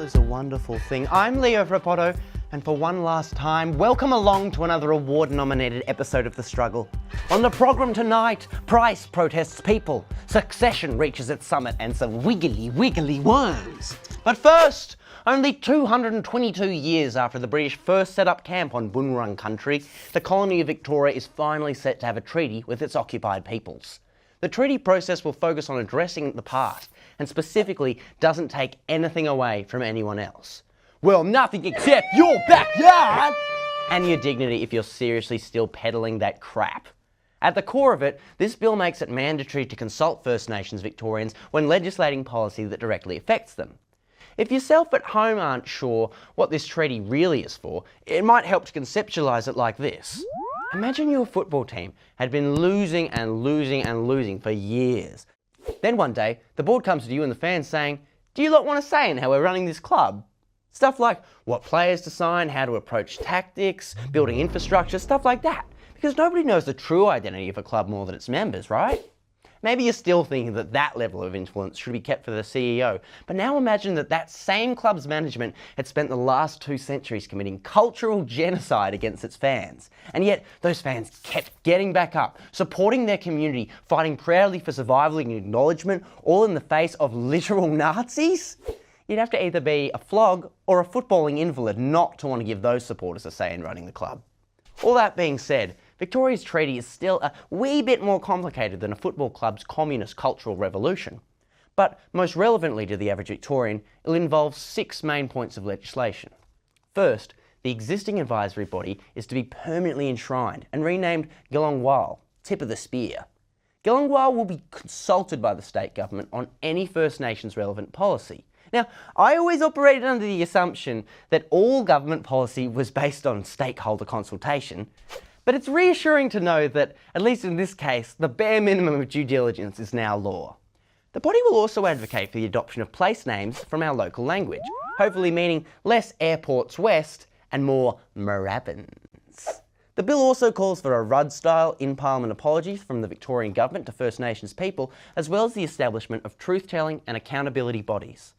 is a wonderful thing. I'm Leo Rapotto, and for one last time, welcome along to another award-nominated episode of The Struggle. On the programme tonight, Price protests people, Succession reaches its summit, and some wiggly worms. But first, only 222 years after the British first set up camp on Bunurong country, the colony of Victoria is finally set to have a treaty with its occupied peoples. The treaty process will focus on addressing the past, and specifically doesn't take anything away from anyone else. Well, nothing except your backyard! And your dignity if you're seriously still peddling that crap. At the core of it, this bill makes it mandatory to consult First Nations Victorians when legislating policy that directly affects them. If yourself at home aren't sure what this treaty really is for, it might help to conceptualise it like this. Imagine your football team had been losing for years. Then one day, the board comes to you and the fans saying, "Do you lot want to say in how we're running this club?" Stuff like what players to sign, how to approach tactics, building infrastructure, stuff like that. Because nobody knows the true identity of a club more than its members, right? Maybe you're still thinking that that level of influence should be kept for the CEO, but now imagine that that same club's management had spent the last 2 centuries committing cultural genocide against its fans. And yet, those fans kept getting back up, supporting their community, fighting proudly for survival and acknowledgement, all in the face of literal Nazis? You'd have to either be a flog or a footballing invalid not to want to give those supporters a say in running the club. All that being said, Victoria's treaty is still a wee bit more complicated than a football club's communist cultural revolution. But most relevantly to the average Victorian, it'll involve 6 main points of legislation. First, the existing advisory body is to be permanently enshrined and renamed Gilongwal, tip of the spear. Gilongwal will be consulted by the state government on any First Nations relevant policy. Now, I always operated under the assumption that all government policy was based on stakeholder consultation, but it's reassuring to know that, at least in this case, the bare minimum of due diligence is now law. The body will also advocate for the adoption of place names from our local language, hopefully meaning less airports west and more Moorabbins. The bill also calls for a Rudd-style in-Parliament apology from the Victorian Government to First Nations people, as well as the establishment of truth-telling and accountability bodies.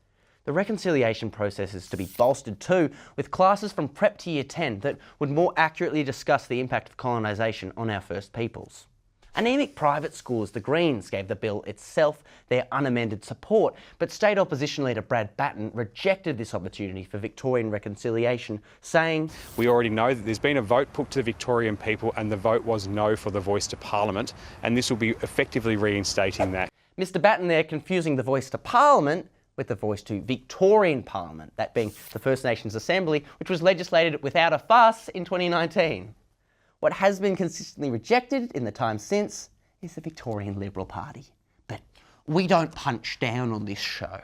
The reconciliation process is to be bolstered too, with classes from prep to year 10 that would more accurately discuss the impact of colonisation on our First Peoples. Anemic private schools, the Greens, gave the bill itself their unamended support, but state opposition leader Brad Batten rejected this opportunity for Victorian reconciliation, saying, "We already know that there's been a vote put to the Victorian people and the vote was no for the voice to Parliament, and this will be effectively reinstating that." Mr Batten there confusing the voice to Parliament with the voice to Victorian Parliament, that being the First Nations Assembly, which was legislated without a fuss in 2019. What has been consistently rejected in the time since is the Victorian Liberal Party. But we don't punch down on this show.